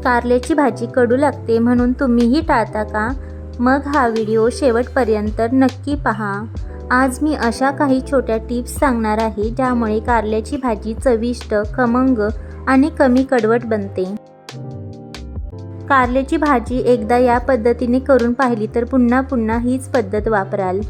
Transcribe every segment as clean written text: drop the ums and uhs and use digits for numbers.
कारल्याची भाजी कडू लागते म्हणून तुम्हीही टाळता का? मग हा व्हिडिओ शेवटपर्यंत नक्की पहा. आज मी अशा काही छोट्या टिप्स सांगणार आहे ज्यामुळे कारल्याची भाजी चविष्ट, खमंग आणि कमी कडवट बनते. कारल्याची भाजी एकदा या पद्धतीने करून पाहिली तर पुन्हा पुन्हा हीच पद्धत वापराल.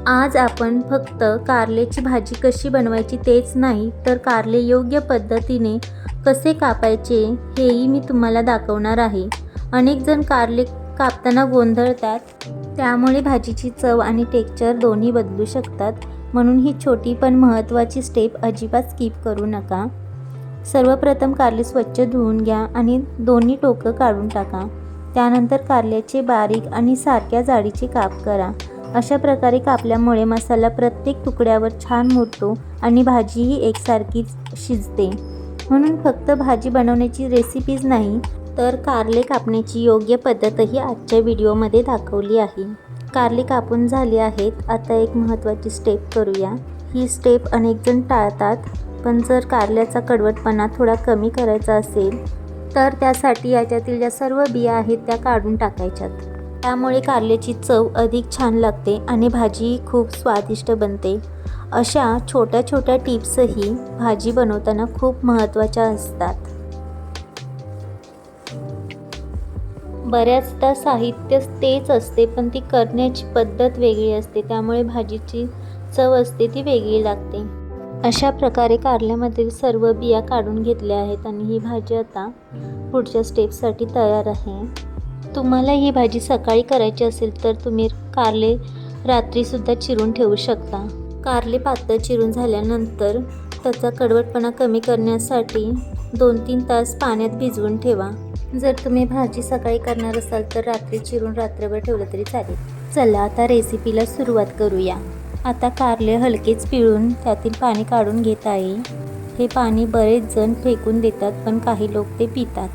आज आपण फक्त कारल्याची भाजी कशी बनवायची तेच नाही तर कारले योग्य पद्धतीने कसे कापायचे हेही मी तुम्हाला दाखवणार आहे. अनेक जण कारले कापताना गोंधळतात, त्यामुळे भाजीची चव आणि टेक्स्चर दोन्ही बदलू शकतात. म्हणून ही छोटी पण महत्त्वाची स्टेप अजिबात स्किप करू नका. सर्वप्रथम कारले स्वच्छ धुवून घ्या आणि दोन्ही टोकं काढून टाका. त्यानंतर कारल्याचे बारीक आणि सारख्या जाडीचे काप करा. अशा प्रकारे कापल्यामुळे मसाला प्रत्येक तुकड्यावर छान मुरतो आणि भाजीही एकसारखीच शिजते. म्हणून फक्त भाजी बनवण्याची रेसिपीज नाही तर कारले कापण्याची योग्य पद्धतही आजच्या व्हिडिओमध्ये दाखवली आहे. कारले कापून झाले आहेत. आता एक महत्त्वाची स्टेप करूया. ही स्टेप अनेकजण टाळतात, पण जर कारल्याचा कडवटपणा थोडा कमी करायचा असेल तर त्यासाठी याच्यातील ज्या सर्व बिया आहेत त्या काढून टाकायच्यात. त्यामुळे कारल्याची चव अधिक छान लागते आणि भाजी खूप स्वादिष्ट बनते. अशा छोट्या छोट्या टिप्सही भाजी बनवताना खूप महत्त्वाच्या असतात. बऱ्याचदा साहित्य तेच असते पण ती करण्याची पद्धत वेगळी असते, त्यामुळे भाजीची चव असते ती वेगळी लागते. अशा प्रकारे कारल्यामधील सर्व बिया काढून घेतल्या आहेत आणि ही भाजी आता पुढच्या स्टेपसाठी तयार आहे. तुम्हाला ही भाजी सकाळी करायची असेल तर तुम्ही कारले रात्रीसुद्धा चिरून ठेवू शकता. कारले पातळ चिरून झाल्यानंतर त्याचा कडवटपणा कमी करण्यासाठी 2-3 तास पाण्यात भिजवून ठेवा. जर तुम्ही भाजी सकाळी करणार असाल तर रात्री चिरून रात्रभर ठेवलं तरी चालेल. चला आता रेसिपीला सुरुवात करूया. आता कारले हलकेच पिळून त्यातील पाणी काढून घेत आहे. हे पाणी बरेच जण फेकून देतात पण काही लोक ते पितात.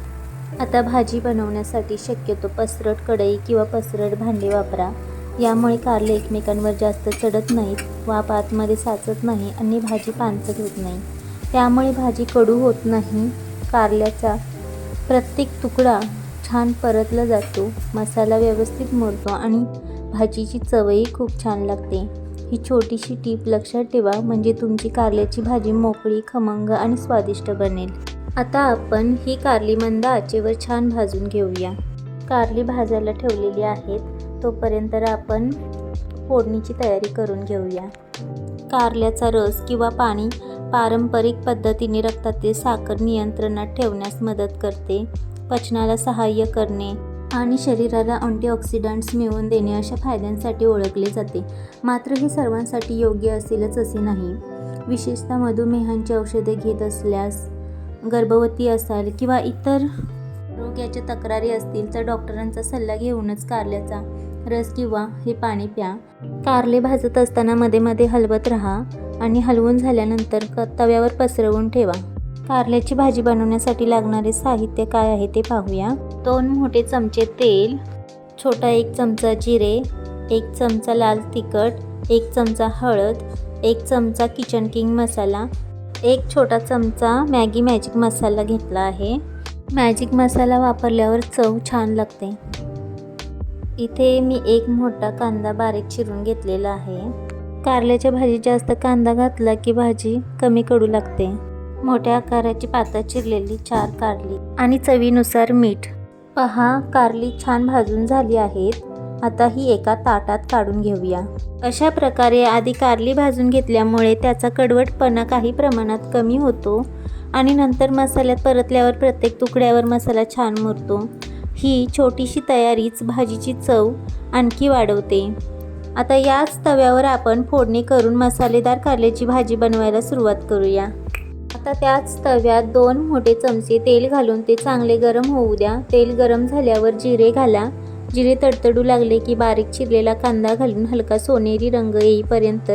आता भाजी बनवण्यासाठी शक्यतो पसरट कढई किंवा पसरट भांडे वापरा. यामुळे कारले एकमेकांवर जास्त चढत नाहीत, वाफ आतमध्ये साचत नाही आणि भाजी पानसट होत नाही. त्यामुळे भाजी कडू होत नाही. कारल्याचा प्रत्येक तुकडा छान परतला जातो, मसाला व्यवस्थित मुरतो आणि भाजीची चवही खूप छान लागते. ही छोटीशी टीप लक्षात ठेवा म्हणजे तुमची कारल्याची भाजी मोकळी, खमंग आणि स्वादिष्ट बनेल. आता आपण ही कारली मंद आचेवर छान भाजून घेऊया. कारली भाजायला ठेवलेली आहेत, तोपर्यंत आपण फोडणीची तयारी करून घेऊया. कारल्याचा रस किंवा पाणी पारंपरिक पद्धतीने रक्तातील साखर नियंत्रणात ठेवण्यास मदत करते, पचनाला सहाय्य करणे आणि शरीराला अँटीऑक्सिडंट्स मिळवून देणे अशा फायद्यांसाठी ओळखले जाते. मात्र हे सर्वांसाठी योग्य असेलच असे नाही. विशेषतः मधुमेहांची औषधे घेत असल्यास, गर्भवती असाल किंवा इतर आरोग्याच्या तक्रारी असतील तर डॉक्टरांचा सल्ला घेऊनच कारल्याचा रस किंवा हे पाणी प्या. कारले भाजत असताना मध्ये मध्ये हलवत राहा आणि हलवून झाल्यानंतर तव्यावर पसरवून ठेवा. कारल्याची भाजी बनवण्यासाठी लागणारे साहित्य काय आहे ते पाहूया. 2 मोठे चमचे तेल, छोटा 1 चमचा जिरे, 1 चमचा लाल तिखट, 1 चमचा हळद, 1 चमचा किचन किंग मसाला, 1 छोटा चमचा मॅगी मॅजिक मसाला घेतला आहे. मॅजिक मसाला वापरल्यावर चव छान लागते. इथे मी 1 मोठा कांदा बारीक चिरून घेतलेला आहे. कारल्याच्या भाजीत जास्त कांदा घातला की भाजी कमी कडू लागते. मोठ्या आकाराची पातळ चिरलेली 4 कारली आणि चवीनुसार मीठ. पहा, कारली छान भाजून झाली आहेत. आता ही एका ताटात काढून घेऊया. अशा प्रकारे आधी कारली भाजून घेतल्यामुळे त्याचा कडवटपणा काही प्रमाणात कमी होतो आणि नंतर मसाल्यात परतल्यावर प्रत्येक तुकड्यावर मसाला छान मुरतो. ही छोटीशी तयारीच भाजीची चव आणखी वाढवते. आता याच तव्यावर आपण फोडणी करून मसालेदार कारल्याची भाजी बनवायला सुरुवात करूया. आता त्याच तव्यात 2 मोठे चमचे तेल घालून ते चांगले गरम होऊ द्या. तेल गरम झाल्यावर जिरे घाला. जिरे तडतडू लागले की बारीक चिरलेला कांदा घालून हलका सोनेरी रंग येईपर्यंत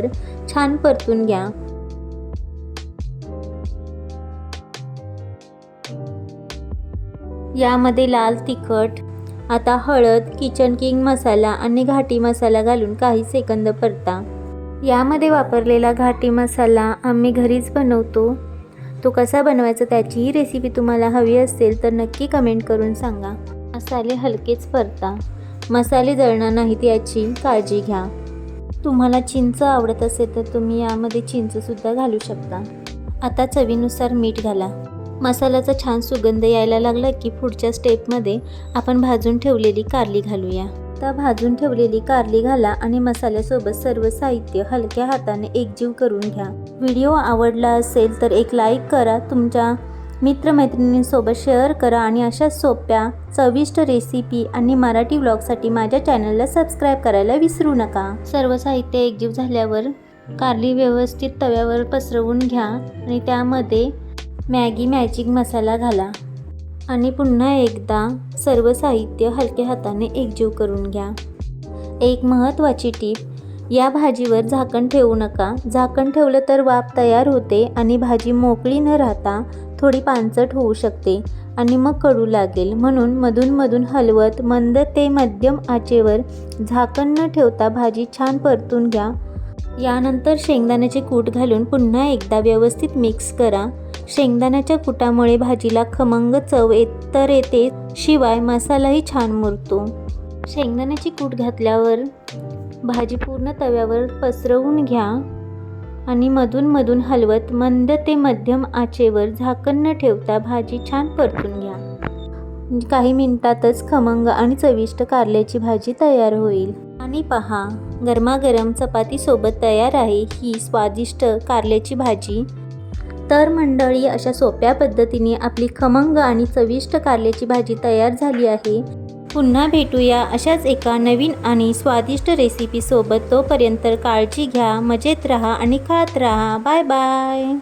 छान परतून घ्या. यामध्ये लाल तिखट, आता हळद, किचन किंग मसाला आणि घाटी मसाला घालून काही सेकंद परता. यामध्ये वापरलेला घाटी मसाला आम्ही घरीच बनवतो. तो कसा बनवायचा त्याचीही रेसिपी तुम्हाला हवी असेल तर नक्की कमेंट करून सांगा. मसाले हलकेच परता. मसाले जळणार नाहीत याची काळजी घ्या. तुम्हाला चिंच आवडत असेल तर तुम्ही यामध्ये चिंचसुद्धा घालू शकता. आता चवीनुसार मीठ घाला. मसाल्याचा छान सुगंध यायला लागला की पुढच्या स्टेपमध्ये आपण भाजून ठेवलेली कारली घालूया. आता भाजून ठेवलेली कारली घाला आणि मसाल्यासोबत सर्व साहित्य हलक्या हाताने एकजीव करून घ्या. व्हिडिओ आवडला असेल तर एक लाईक करा, तुमच्या मित्रमैत्रिणींसोबत शेअर करा आणि अशा सोप्या चविष्ट रेसिपी आणि मराठी व्लॉगसाठी माझ्या चॅनलला सबस्क्राईब करायला विसरू नका. सर्व साहित्य एकजीव झाल्यावर कारली व्यवस्थित तव्यावर पसरवून घ्या आणि त्यामध्ये मॅगी मॅजिक मसाला घाला आणि पुन्हा एकदा सर्व साहित्य हलक्या हाताने एकजीव करून घ्या. एक महत्त्वाची टीप, या भाजीवर झाकण ठेवू नका. झाकण ठेवलं तर वाफ तयार होते आणि भाजी मोकळी न राहता थोडी पानसट होऊ शकते आणि मग कडू लागेल. म्हणून मधून हलवत मंद ते मध्यम आचेवर झाकण न ठेवता भाजी छान परतून घ्या. यानंतर शेंगदाण्याचे कूट घालून पुन्हा एकदा व्यवस्थित मिक्स करा. शेंगदाण्याच्या कुटामुळे भाजीला खमंग चव येते, शिवाय मसालाही छान मुरतो. शेंगदाण्याची कूट घातल्यावर भाजी पूर्ण तव्यावर पसरवून घ्या आणि मधून हलवत मंद ते मध्यम आचेवर झाकण न ठेवता भाजी छान परतून घ्या. काही मिनिटातच खमंग आणि चविष्ट कारल्याची भाजी तयार होईल. आणि पहा, गरमागरम चपातीसोबत तयार आहे ही स्वादिष्ट कारल्याची भाजी. तर मंडळी, अशा सोप्या पद्धतीने आपली खमंग आणि चविष्ट कारल्याची भाजी तयार झाली आहे. पुन्हा भेटूया अशाच एका नवीन आणि स्वादिष्ट रेसिपीसोबत. तोपर्यंत काळजी घ्या, मजेत राहा आणि खात राहा. Bye bye.